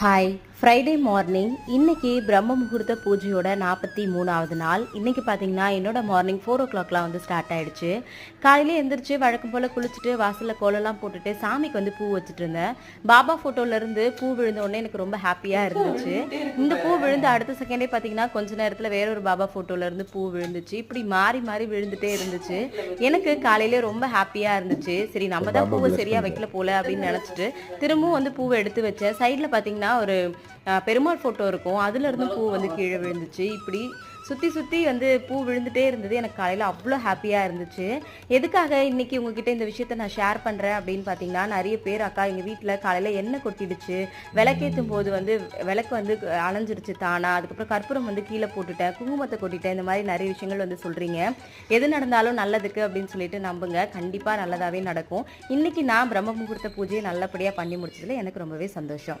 Hi, Friday morning. இன்னைக்கு பிரம்ம முகூர்த்த பூஜையோட 43வது நாள். இன்னைக்கு பார்த்தீங்கன்னா என்னோட மார்னிங் 4 o'clockலாம் வந்து ஸ்டார்ட் ஆயிடுச்சு. காலையிலே எந்திரிச்சு வழக்கம் போல் குளிச்சுட்டு வாசலில் கோலம்லாம் போட்டுட்டு சாமிக்கு வந்து பூ வச்சுட்டு இருந்தேன். பாபா ஃபோட்டோலேருந்து பூ விழுந்த உடனே எனக்கு ரொம்ப ஹாப்பியாக இருந்துச்சு. இந்த பூ விழுந்து அடுத்த செகண்டே பார்த்தீங்கன்னா கொஞ்ச நேரத்தில் வேற ஒரு பாபா ஃபோட்டோலேருந்து பூ விழுந்துச்சு. இப்படி மாறி மாறி விழுந்துட்டே இருந்துச்சு. எனக்கு காலையிலே ரொம்ப ஹாப்பியாக இருந்துச்சு. சரி, நம்ம தான் பூவை சரியாக வைக்கல போல அப்படின்னு நினச்சிட்டு திரும்பவும் வந்து பூவை எடுத்து வச்சேன். சைடில் பார்த்தீங்கன்னா ஒரு பெருமாள் ஃபோட்டோ இருக்கும், அதுலேருந்து பூ வந்து கீழே விழுந்துச்சு. இப்படி சுற்றி சுற்றி வந்து பூ விழுந்துட்டே இருந்தது. எனக்கு காலையில் அவ்வளோ ஹாப்பியாக இருந்துச்சு. எதுக்காக இன்றைக்கி உங்ககிட்ட இந்த விஷயத்த நான் ஷேர் பண்ணுறேன் அப்படின்னு பார்த்தீங்கன்னா, நிறைய பேர் அக்கா எங்கள் வீட்டில் காலையில் எண்ணெய் கொட்டிடுச்சு, விளக்கேற்றும் போது வந்து விளக்கு வந்து அணைஞ்சிருச்சு தானா, அதுக்கப்புறம் கற்பூரம் வந்து கீழே போட்டுட்டேன், குங்குமத்தை கொட்டிட்டேன், இந்த மாதிரி நிறைய விஷயங்கள் வந்து சொல்கிறீங்க. எது நடந்தாலும் நல்லதுக்கு அப்படின்னு சொல்லிட்டு நம்புங்க, கண்டிப்பாக நல்லதாகவே நடக்கும். இன்றைக்கி நான் பிரம்ம முகூர்த்த பூஜையை நல்லபடியாக பண்ணி முடிச்சதில் எனக்கு ரொம்பவே சந்தோஷம்.